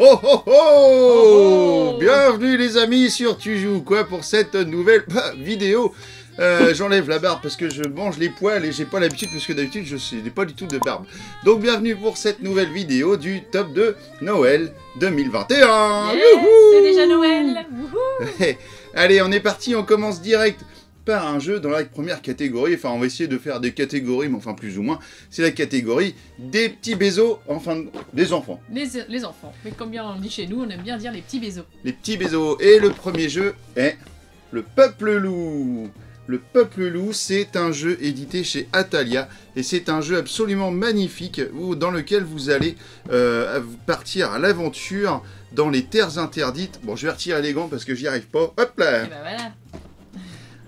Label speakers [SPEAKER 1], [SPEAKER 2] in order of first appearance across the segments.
[SPEAKER 1] Oh oh oh,
[SPEAKER 2] Oh oh.
[SPEAKER 1] Bienvenue les amis sur Tu joues quoi pour cette nouvelle vidéo. J'enlève la barbe parce que je mange les poils et j'ai pas l'habitude parce que d'habitude je n'ai pas du tout de barbe. Donc bienvenue pour cette nouvelle vidéo du top de Noël 2021.
[SPEAKER 2] Yes, c'est déjà Noël. Wouhou.
[SPEAKER 1] Allez, on est parti, on commence direct par un jeu dans la première catégorie. Enfin, on va essayer de faire des catégories, mais enfin plus ou moins. C'est la catégorie des petits bézos, enfin des enfants.
[SPEAKER 2] Les enfants. Mais comme bien on dit chez nous, on aime bien dire les petits bézos.
[SPEAKER 1] Les petits bézos. Et le premier jeu est le Peuple Loup. Le Peuple Loup, c'est un jeu édité chez Atalia. Et c'est un jeu absolument magnifique dans lequel vous allez partir à l'aventure dans les terres interdites. Bon, je vais retirer les gants parce que j'y arrive pas. Hop là!
[SPEAKER 2] Et ben voilà.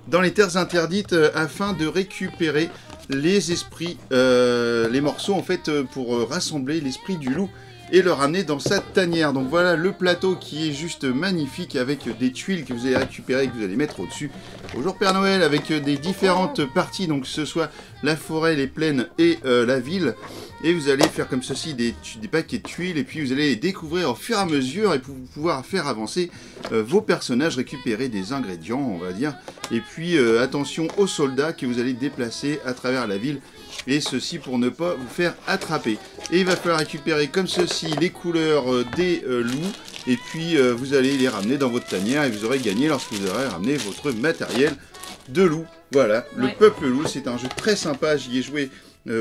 [SPEAKER 1] Dans les terres interdites afin de récupérer les esprits, les morceaux en fait pour rassembler l'esprit du loup et le ramener dans sa tanière. Donc voilà le plateau qui est juste magnifique avec des tuiles que vous allez récupérer et que vous allez mettre au-dessus. Bonjour Père Noël avec des différentes parties, donc que ce soit la forêt, les plaines et la ville. Et vous allez faire comme ceci des paquets de tuiles et puis vous allez les découvrir au fur et à mesure et pour pouvoir faire avancer vos personnages, récupérer des ingrédients on va dire. Et puis attention aux soldats que vous allez déplacer à travers la ville. Et ceci pour ne pas vous faire attraper. Et il va falloir récupérer comme ceci les couleurs des loups. Et puis vous allez les ramener dans votre tanière et vous aurez gagné lorsque vous aurez ramené votre matériel de loup. Voilà,
[SPEAKER 2] Ouais.
[SPEAKER 1] Le Peuple Loup, c'est un jeu très sympa. J'y ai joué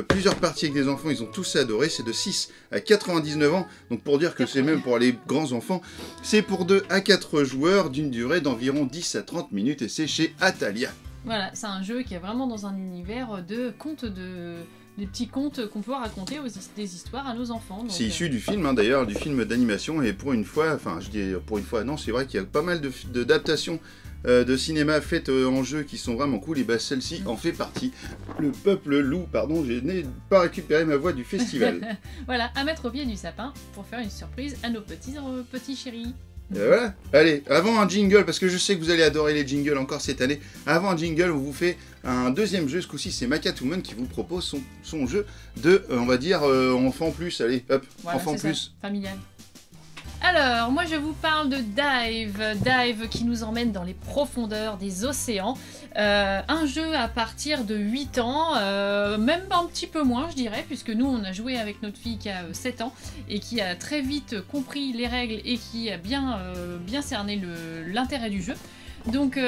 [SPEAKER 1] plusieurs parties avec des enfants, ils ont tous adoré. C'est de 6 à 99 ans. Donc pour dire que c'est même pour les grands enfants. C'est pour 2 à 4 joueurs d'une durée d'environ 10 à 30 minutes. Et c'est chez Atalia.
[SPEAKER 2] Voilà, c'est un jeu qui est vraiment dans un univers de contes des petits contes qu'on peut raconter des histoires à nos enfants. Donc,
[SPEAKER 1] C'est issu du film, hein, d'ailleurs, du film d'animation, et pour une fois, enfin je dis pour une fois, non, c'est vrai qu'il y a pas mal d'adaptations de cinéma faites en jeu qui sont vraiment cool, et bah celle-ci en fait partie. Le Peuple Loup, pardon, je n'ai pas récupéré ma voix du festival.
[SPEAKER 2] Voilà, à mettre au pied du sapin pour faire une surprise à nos petits chéris.
[SPEAKER 1] Voilà. Allez, avant un jingle, parce que je sais que vous allez adorer les jingles encore cette année, avant un jingle, on vous fait un deuxième jeu, ce coup-ci c'est Macatwoman qui vous propose son jeu de, on va dire, enfant plus, allez, hop,
[SPEAKER 2] Voilà,
[SPEAKER 1] enfant
[SPEAKER 2] c'est
[SPEAKER 1] plus.
[SPEAKER 2] ça, familial. Alors, moi je vous parle de Dive qui nous emmène dans les profondeurs des océans. Un jeu à partir de 8 ans, même un petit peu moins je dirais, puisque nous on a joué avec notre fille qui a 7 ans et qui a très vite compris les règles et qui a bien cerné l'intérêt du jeu. Donc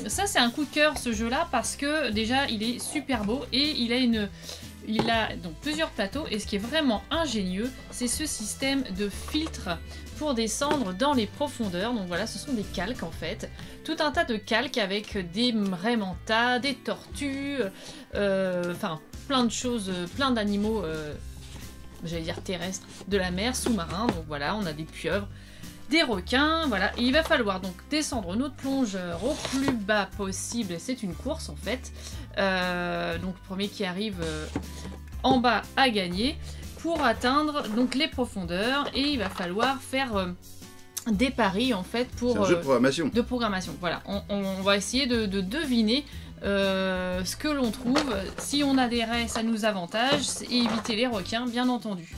[SPEAKER 2] ça c'est un coup de cœur ce jeu là parce que déjà il est super beau et il a donc plusieurs plateaux et ce qui est vraiment ingénieux, c'est ce système de filtre pour descendre dans les profondeurs. Donc voilà, ce sont des calques en fait. Tout un tas de calques avec des raies mantas, des tortues, enfin plein de choses, plein d'animaux, j'allais dire terrestres, de la mer, sous-marins. Donc voilà, on a des pieuvres, des requins, voilà. Et il va falloir donc descendre notre plongeur au plus bas possible. C'est une course en fait. Donc le premier qui arrive en bas a gagné pour atteindre donc les profondeurs et il va falloir faire des paris en fait pour
[SPEAKER 1] C'est un jeu de programmation.
[SPEAKER 2] Voilà, on va essayer de deviner ce que l'on trouve. Si on a des raies, ça nous avantage et éviter les requins, bien entendu.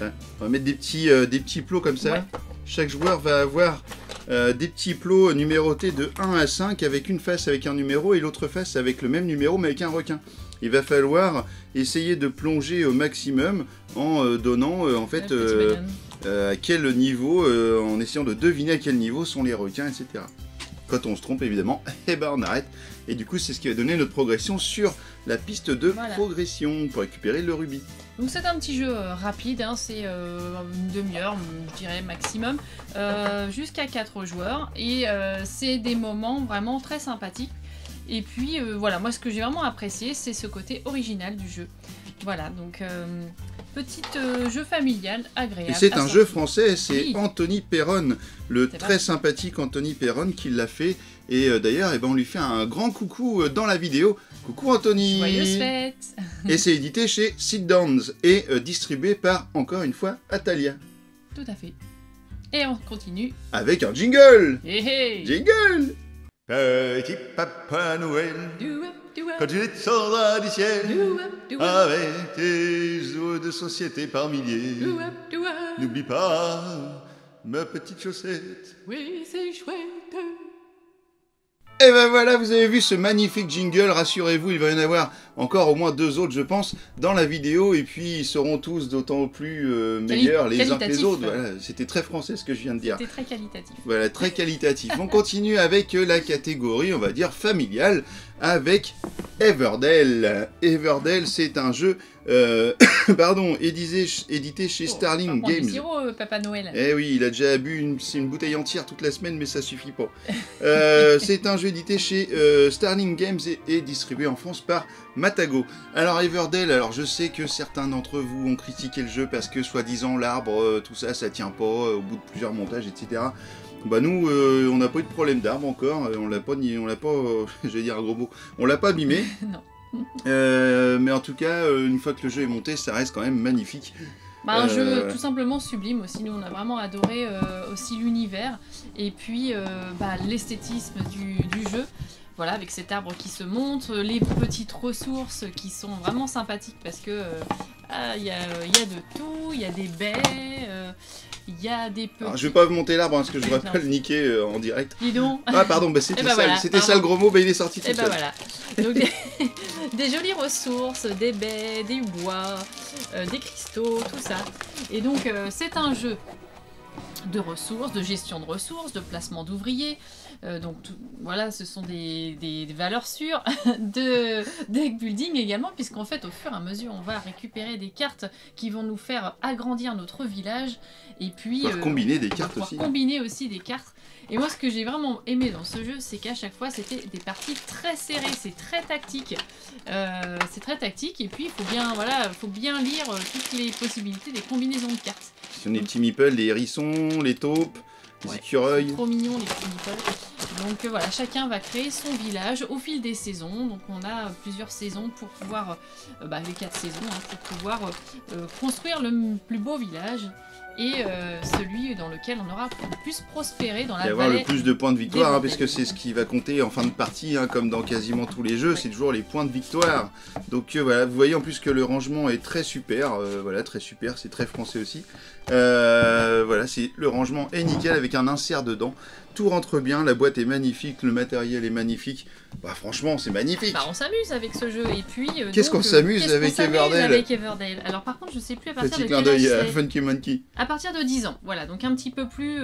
[SPEAKER 1] Ouais. On va mettre des petits plots comme ça.
[SPEAKER 2] Ouais.
[SPEAKER 1] Chaque joueur va avoir des petits plots numérotés de 1 à 5 avec une face avec un numéro et l'autre face avec le même numéro mais avec un requin. Il va falloir essayer de plonger au maximum en donnant en fait à quel niveau, en essayant de deviner à quel niveau sont les requins, etc. Quand on se trompe évidemment, eh ben on arrête. Et du coup c'est ce qui va donner notre progression sur la piste de progression pour récupérer le rubis.
[SPEAKER 2] Donc c'est un petit jeu rapide, hein, c'est une demi-heure, je dirais maximum, jusqu'à 4 joueurs. Et c'est des moments vraiment très sympathiques. Et puis voilà, moi ce que j'ai vraiment apprécié, c'est ce côté original du jeu. Voilà, donc petit jeu familial agréable.
[SPEAKER 1] Et c'est un jeu français, c'est
[SPEAKER 2] Oui.
[SPEAKER 1] Anthony Perron, le
[SPEAKER 2] C'est
[SPEAKER 1] très
[SPEAKER 2] vrai.
[SPEAKER 1] sympathique Anthony Perron qui l'a fait. Et d'ailleurs, eh ben, on lui fait un grand coucou dans la vidéo. Coucou Anthony!
[SPEAKER 2] Joyeuses fêtes!
[SPEAKER 1] Et c'est édité chez Sit Downs et distribué par, encore une fois, Atalia.
[SPEAKER 2] Tout à fait. Et on continue.
[SPEAKER 1] Avec un jingle!
[SPEAKER 2] Hey, hey.
[SPEAKER 1] Jingle! Petit Papa Noël,
[SPEAKER 2] Do-up, do-up,
[SPEAKER 1] quand tu descendras du ciel,
[SPEAKER 2] do-up, do-up,
[SPEAKER 1] avec tes œufs de société par milliers,
[SPEAKER 2] do-up, do-up.
[SPEAKER 1] n'oublie pas ma petite chaussette.
[SPEAKER 2] Oui, c'est chouette.
[SPEAKER 1] Et ben voilà, vous avez vu ce magnifique jingle, rassurez-vous, il va y en avoir encore au moins 2 autres, je pense, dans la vidéo, et puis ils seront tous d'autant plus meilleurs les uns que les autres. Voilà, c'était très français ce que je viens de dire.
[SPEAKER 2] C'était très qualitatif.
[SPEAKER 1] Voilà, très qualitatif. On continue avec la catégorie, on va dire, familiale, avec Everdell. Everdell, c'est un jeu pardon, édité chez Starling Games.
[SPEAKER 2] Sirop, Papa Noël.
[SPEAKER 1] Eh oui, il a déjà bu une bouteille entière toute la semaine, mais ça suffit pas. C'est un jeu édité chez Starling Games et distribué en France par Matago. Alors Everdell, alors je sais que certains d'entre vous ont critiqué le jeu parce que soi-disant l'arbre, tout ça, ça tient pas au bout de plusieurs montages, etc. Bah nous, on n'a pas eu de problème d'arbre encore, on l'a pas, j'allais dire un gros mot, on l'a pas abîmé.
[SPEAKER 2] Non.
[SPEAKER 1] Mais en tout cas, une fois que le jeu est monté, ça reste quand même magnifique.
[SPEAKER 2] Bah, un jeu tout simplement sublime aussi, nous on a vraiment adoré aussi l'univers et puis l'esthétisme du jeu. Voilà, avec cet arbre qui se monte, les petites ressources qui sont vraiment sympathiques parce que y a de tout, il y a des baies, il y a des petits...
[SPEAKER 1] Alors, je vais pas vous monter l'arbre parce que je voudrais pas le niquer en direct.
[SPEAKER 2] Dis donc.
[SPEAKER 1] Ah pardon, bah, c'était ça, voilà, ça le gros mot, bah, il est sorti tout seul.
[SPEAKER 2] Voilà. Donc, des jolies ressources, des baies, des bois, des cristaux, tout ça. Et donc c'est un jeu de ressources, de gestion de ressources, de placement d'ouvriers. Voilà, ce sont des valeurs sûres, de deck building également, puisqu'en fait, au fur et à mesure, on va récupérer des cartes qui vont nous faire agrandir notre village. Et puis,
[SPEAKER 1] combiner des cartes aussi.
[SPEAKER 2] Combiner aussi des cartes. Et moi, ce que j'ai vraiment aimé dans ce jeu, c'est qu'à chaque fois, c'était des parties très serrées, c'est très tactique. Et puis, il faut bien lire toutes les possibilités des combinaisons de cartes.
[SPEAKER 1] Ce sont des petits meeples, les hérissons, les taupes, les écureuils.
[SPEAKER 2] C'est trop mignon les petits meeples. Donc voilà, chacun va créer son village au fil des saisons. Donc on a plusieurs saisons pour pouvoir, les 4 saisons, pour pouvoir construire le plus beau village. Et celui dans lequel on aura le plus prospéré dans la vallée.
[SPEAKER 1] Et avoir le plus de points de victoire, parce que c'est ce qui va compter en fin de partie, comme dans quasiment tous les jeux, c'est toujours les points de victoire. Donc voilà, vous voyez en plus que le rangement est très super, très super, c'est très français aussi. Voilà, le rangement est nickel avec un insert dedans. Tout rentre bien, la boîte est magnifique, le matériel est magnifique. Bah franchement, c'est magnifique.
[SPEAKER 2] On s'amuse avec ce jeu et puis.
[SPEAKER 1] Qu'est-ce qu'on s'amuse avec
[SPEAKER 2] Everdell. Alors par contre, je sais plus à partir de quel âge c'est.
[SPEAKER 1] Funky Monkey.
[SPEAKER 2] À partir de 10 ans, voilà, donc un petit peu plus,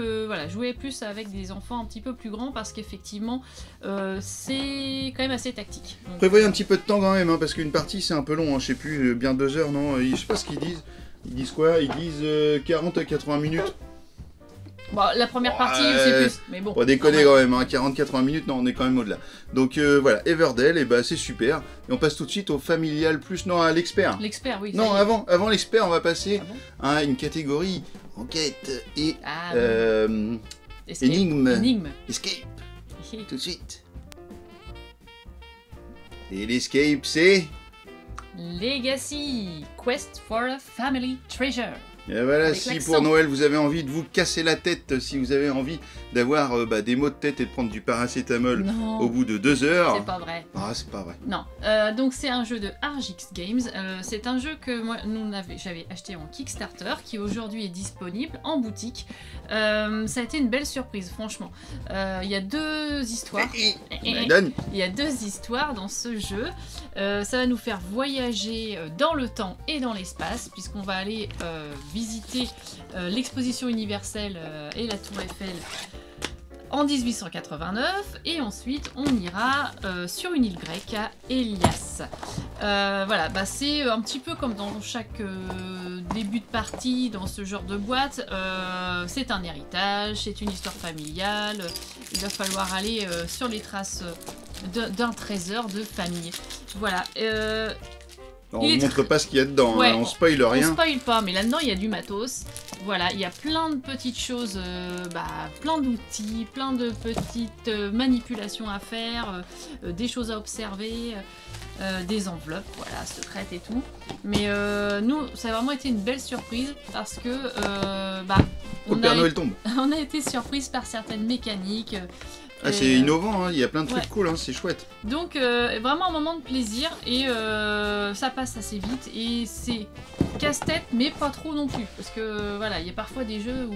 [SPEAKER 2] jouer plus avec des enfants un petit peu plus grands parce qu'effectivement, c'est quand même assez tactique. Donc,
[SPEAKER 1] prévoyez un petit peu de temps quand même, parce qu'une partie c'est un peu long, je sais plus, bien 2 heures, non, je sais pas ce qu'ils disent. Ils disent quoi? Ils disent 40 à 80 minutes.
[SPEAKER 2] Bon, la première partie, c'est plus, mais bon.
[SPEAKER 1] On va déconner quand même, 40-80 minutes, non, on est quand même au-delà. Donc voilà, Everdell, c'est super. Et on passe tout de suite au familial plus, non, à l'expert.
[SPEAKER 2] L'expert, oui.
[SPEAKER 1] Non, avant l'expert, on va passer à une catégorie enquête et énigme. Escape. Tout de suite. Et l'escape, c'est...
[SPEAKER 2] Legacy, Quest for a Family Treasure.
[SPEAKER 1] Et voilà, si pour Noël vous avez envie de vous casser la tête, si vous avez envie d'avoir des maux de tête et de prendre du paracétamol au bout de 2 heures...
[SPEAKER 2] C'est pas vrai.
[SPEAKER 1] Ah, c'est pas vrai.
[SPEAKER 2] Non. Donc c'est un jeu de Argix Games. C'est un jeu que j'avais acheté en Kickstarter, qui aujourd'hui est disponible en boutique. Ça a été une belle surprise, franchement. Il y a 2 histoires. Il y a 2 histoires dans ce jeu. Ça va nous faire voyager dans le temps et dans l'espace, puisqu'on va aller visiter l'exposition universelle et la tour Eiffel en 1889, et ensuite on ira sur une île grecque à Elias. Voilà, c'est un petit peu comme dans chaque début de partie dans ce genre de boîte. C'est un héritage, c'est une histoire familiale. Il va falloir aller sur les traces d'un trésor de famille. Voilà.
[SPEAKER 1] On ne montre pas ce qu'il y a dedans, on spoil rien.
[SPEAKER 2] On spoil pas, mais là-dedans il y a du matos. Voilà, il y a plein de petites choses, plein d'outils, plein de petites manipulations à faire, des choses à observer, des enveloppes, voilà, secrètes et tout. Mais nous, ça a vraiment été une belle surprise parce que
[SPEAKER 1] Père Noël tombe.
[SPEAKER 2] On a été surprise par certaines mécaniques.
[SPEAKER 1] C'est innovant, il y a plein de trucs cool, c'est chouette.
[SPEAKER 2] Donc vraiment un moment de plaisir et ça passe assez vite et c'est casse-tête mais pas trop non plus parce que voilà, il y a parfois des jeux où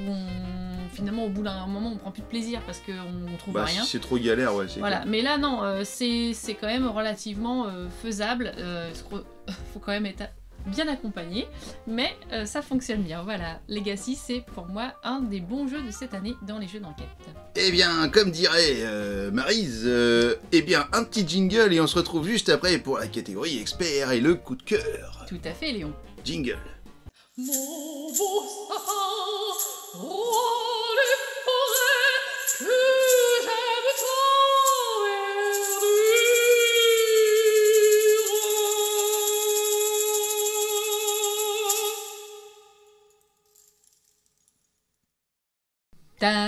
[SPEAKER 2] finalement au bout d'un moment on prend plus de plaisir parce qu'on trouve rien.
[SPEAKER 1] Si c'est trop galère, ouais.
[SPEAKER 2] Voilà, mais là non, c'est quand même relativement faisable. Faut quand même être bien accompagné, mais ça fonctionne bien. Voilà, Legacy c'est pour moi un des bons jeux de cette année dans les jeux d'enquête.
[SPEAKER 1] Eh bien, comme dirait Maryse, eh bien un petit jingle et on se retrouve juste après pour la catégorie expert et le coup de cœur.
[SPEAKER 2] Tout à fait, Léon.
[SPEAKER 1] Jingle.
[SPEAKER 2] Mon beau sapin, roi des forêts, que j'aime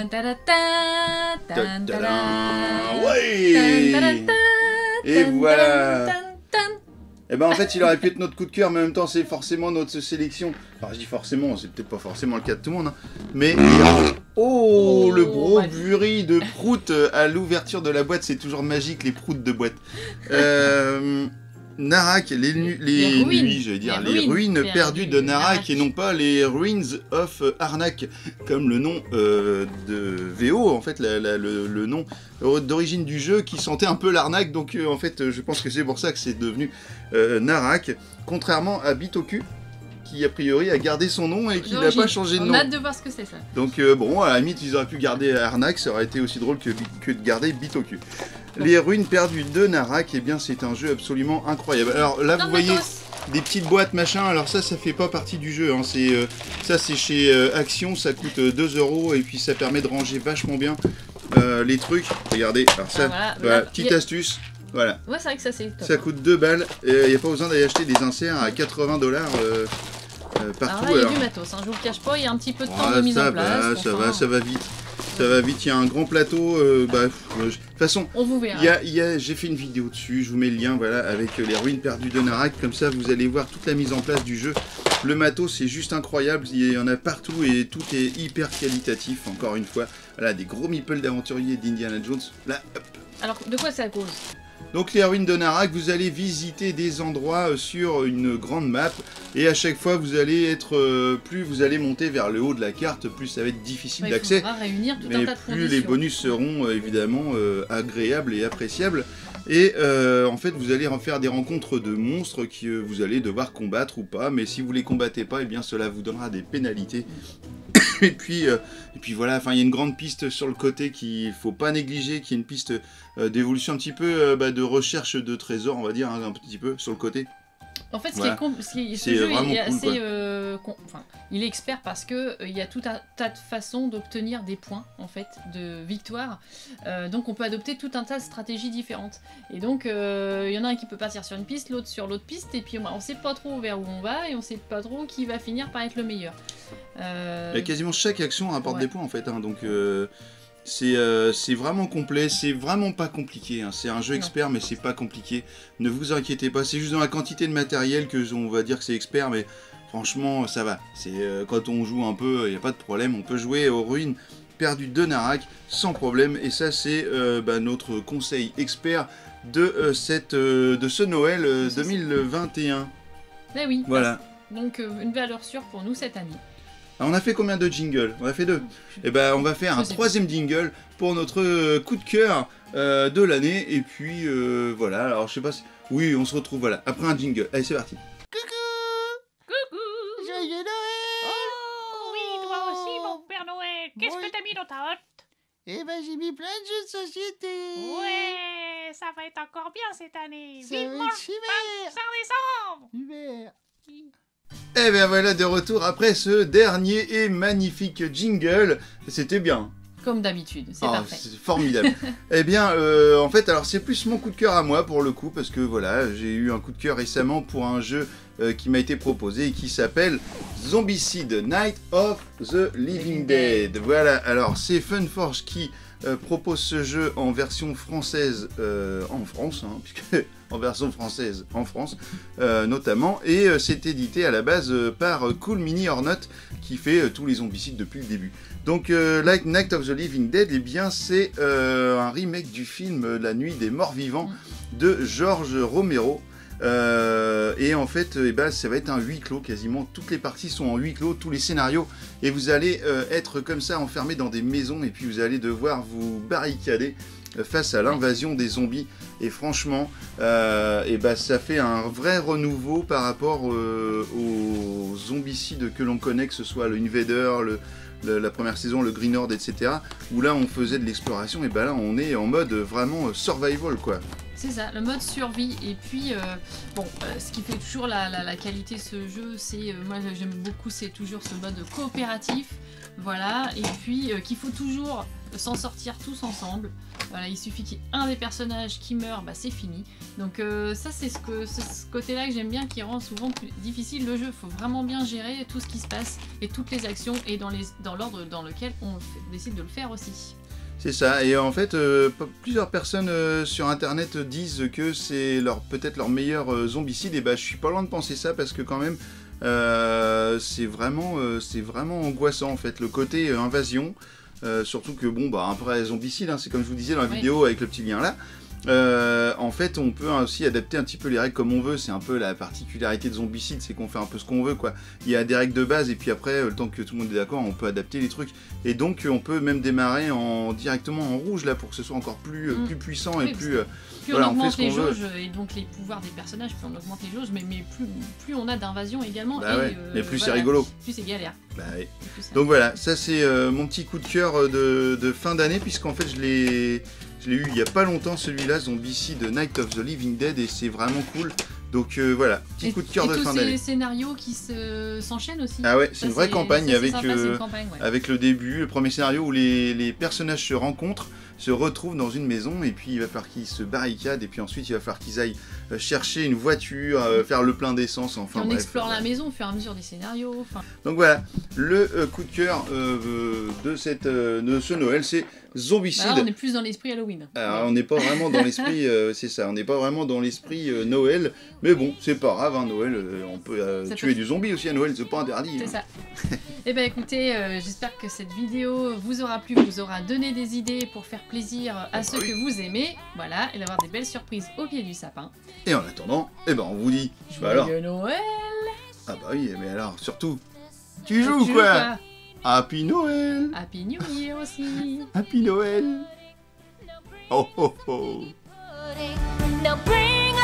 [SPEAKER 2] tant verdure.
[SPEAKER 1] Ouais. Et voilà. Eh ben en fait il aurait pu être notre coup de cœur, mais en même temps c'est forcément notre sélection. Alors je dis forcément, c'est peut-être pas forcément le cas de tout le monde, hein. Mais... Oh, le gros bruit de prout à l'ouverture de la boîte, c'est toujours magique les proutes de boîte. Narak, les ruines perdues de Narak et non pas les Ruins of Arnak, comme le nom de VO, en fait, le nom d'origine du jeu qui sentait un peu l'arnaque, donc en fait, je pense que c'est pour ça que c'est devenu Narak, contrairement à Bitoku, qui a priori a gardé son nom et qui n'a pas changé de nom.
[SPEAKER 2] On a hâte de voir ce que c'est ça.
[SPEAKER 1] Donc bon, à la limite, ils auraient pu garder Arnak, ça aurait été aussi drôle que de garder Bitoku. Les ruines perdues de Narak, eh bien c'est un jeu absolument incroyable. Alors là vous voyez des petites boîtes machin, alors ça fait pas partie du jeu, hein. Ça c'est chez Action, ça coûte 2 € et puis ça permet de ranger vachement bien les trucs. Regardez, alors ça, voilà, petite astuce. Voilà.
[SPEAKER 2] Ouais, c'est vrai que ça c'est top.
[SPEAKER 1] Ça coûte 2 balles, il n'y a pas besoin d'aller acheter des inserts à 80 $. Partout.
[SPEAKER 2] Alors là, il y a du matos, hein, je vous le cache pas, il y a un petit peu de temps de mise en place. Ça va vite. Ça va vite, il y a un grand plateau, de toute façon, on vous verra.
[SPEAKER 1] J'ai fait une vidéo dessus, je vous mets le lien voilà, avec les ruines perdues de Narak, comme ça vous allez voir toute la mise en place du jeu. Le matos c'est juste incroyable, il y en a partout et tout est hyper qualitatif, encore une fois. Voilà, des gros meeples d'aventuriers d'Indiana Jones, là, hop.
[SPEAKER 2] Alors, de quoi c'est à cause ?
[SPEAKER 1] Donc les ruines de Narak, vous allez visiter des endroits sur une grande map et à chaque fois vous allez être plus vous allez monter vers le haut de la carte, plus ça va être difficile d'accès. Mais plus les bonus seront évidemment agréables et appréciables. Et en fait vous allez faire des rencontres de monstres que vous allez devoir combattre ou pas, mais si vous les combattez pas, et bien cela vous donnera des pénalités. Et puis voilà, enfin il y a une grande piste sur le côté qu'il faut pas négliger, qui est une piste d'évolution un petit peu de recherche de trésors, on va dire, hein, un petit peu sur le côté.
[SPEAKER 2] En fait, ce jeu est assez, il est expert parce que il y a tout un tas de façons d'obtenir des points en fait de victoire. Donc on peut adopter tout un tas de stratégies différentes. Et donc il y en a un qui peut partir sur une piste, l'autre sur l'autre piste, et puis on sait pas trop vers où on va et on sait pas trop qui va finir par être le meilleur.
[SPEAKER 1] Quasiment chaque action rapporte des points en fait, hein, donc c'est vraiment complet, c'est vraiment pas compliqué, hein. C'est un jeu expert mais c'est pas compliqué, ne vous inquiétez pas, c'est juste dans la quantité de matériel que on va dire que c'est expert, mais franchement ça va, c'est quand on joue un peu, il n'y a pas de problème, on peut jouer aux ruines perdues de Narak sans problème, et ça c'est notre conseil expert de ce Noël 2021.
[SPEAKER 2] Eh oui,
[SPEAKER 1] voilà.
[SPEAKER 2] Donc une valeur sûre pour nous cette année.
[SPEAKER 1] Alors, on a fait combien de jingles? On a fait 2. Et ben on va faire un 3e jingle pour notre coup de cœur de l'année. Et puis voilà, alors je sais pas si... Oui, on se retrouve voilà, après un jingle. Allez, c'est parti.
[SPEAKER 3] Coucou! Joyeux Noël!
[SPEAKER 4] Oh oui, toi aussi mon Père Noël! Qu'est-ce que t'as mis dans ta hotte?
[SPEAKER 3] Eh ben j'ai mis plein de jeux de société!
[SPEAKER 4] Ouais, ça va être encore bien cette année!
[SPEAKER 3] Ça
[SPEAKER 4] Vivement
[SPEAKER 3] va être super!
[SPEAKER 4] 25 décembre!
[SPEAKER 3] Super!
[SPEAKER 1] Et bien voilà, de retour après ce dernier et magnifique jingle. C'était bien.
[SPEAKER 2] Comme d'habitude, c'est parfait.
[SPEAKER 1] C'est formidable. Eh bien, en fait, alors c'est plus mon coup de cœur à moi pour le coup, parce que voilà, j'ai eu un coup de cœur récemment pour un jeu qui m'a été proposé et qui s'appelle Zombicide Night of the Living Dead. Voilà, alors c'est Funforge qui propose ce jeu en version française en France, hein, puisque en version française en France notamment, et c'est édité à la base par Cool Mini or Not qui fait tous les zombicides depuis le début. Donc Night of the Living Dead, eh bien c'est un remake du film La Nuit des Morts Vivants de George Romero. Et en fait, ça va être un huis clos quasiment. Toutes les parties sont en huis clos, tous les scénarios. Et vous allez être comme ça enfermé dans des maisons et puis vous allez devoir vous barricader face à l'invasion des zombies. Et franchement, ça fait un vrai renouveau par rapport aux zombicides que l'on connaît, que ce soit le Invader, la première saison, le Green Horde, etc. Où là on faisait de l'exploration, et là on est en mode vraiment survival quoi.
[SPEAKER 2] C'est ça, le mode survie. Et puis, ce qui fait toujours la qualité de ce jeu, c'est, moi j'aime beaucoup, c'est toujours ce mode coopératif. Voilà, et puis qu'il faut toujours s'en sortir tous ensemble. Voilà, il suffit qu'il y ait un des personnages qui meurt, c'est fini. Donc ça c'est ce côté-là que j'aime bien, qui rend souvent plus difficile le jeu. Il faut vraiment bien gérer tout ce qui se passe et toutes les actions et dans l'ordre dans lequel on décide de le faire aussi.
[SPEAKER 1] C'est ça, et en fait, plusieurs personnes sur internet disent que c'est peut-être leur meilleur zombicide, et je suis pas loin de penser ça, parce que quand même, c'est vraiment angoissant en fait, le côté invasion, surtout que après zombicide, c'est comme je vous disais dans la vidéo avec le petit lien là. En fait, on peut aussi adapter un petit peu les règles comme on veut. C'est un peu la particularité de Zombicide, c'est qu'on fait un peu ce qu'on veut, quoi. Il y a des règles de base et puis après, le temps que tout le monde est d'accord, on peut adapter les trucs. Et donc, on peut même démarrer directement en rouge là pour que ce soit encore plus puissant et plus.
[SPEAKER 2] Plus on augmente les jauges et donc les pouvoirs des personnages, plus on augmente les jauges, mais plus on a d'invasion également.
[SPEAKER 1] Mais plus c'est rigolo.
[SPEAKER 2] Plus c'est galère.
[SPEAKER 1] Donc voilà, ça c'est mon petit coup de cœur de fin d'année, puisqu'en fait je l'ai eu il y a pas longtemps, celui-là, Zombicide Night of the Living Dead, et c'est vraiment cool. Donc voilà, petit coup de cœur de fin d'année.
[SPEAKER 2] Et tous ces scénarios qui s'enchaînent aussi.
[SPEAKER 1] Ah ouais, c'est une vraie campagne avec le début, le premier scénario où les personnages se rencontrent, se retrouvent dans une maison, et puis il va falloir qu'ils se barricadent, et puis ensuite il va falloir qu'ils aillent chercher une voiture, faire le plein d'essence, enfin
[SPEAKER 2] et on explore la maison au fur et à mesure des scénarios.
[SPEAKER 1] Donc voilà, le coup de cœur de ce Noël, c'est Zombicide.
[SPEAKER 2] On est plus dans l'esprit Halloween.
[SPEAKER 1] Alors, on n'est pas vraiment dans l'esprit, c'est ça, on n'est pas vraiment dans l'esprit Noël, mais bon, c'est pas grave, Noël, on peut tuer du zombie aussi à Noël, c'est pas interdit.
[SPEAKER 2] C'est ça. Et écoutez, j'espère que cette vidéo vous aura plu, vous aura donné des idées pour faire plaisir à ceux que vous aimez, voilà, et d'avoir des belles surprises au pied du sapin.
[SPEAKER 1] Et en attendant, on vous dit,
[SPEAKER 2] Joyeux Noël.
[SPEAKER 1] Ah bah oui, mais alors, surtout, tu joues quoi? Happy Noël!
[SPEAKER 2] Happy New Year aussi!
[SPEAKER 1] Happy Noël! Oh oh oh!
[SPEAKER 5] Now bring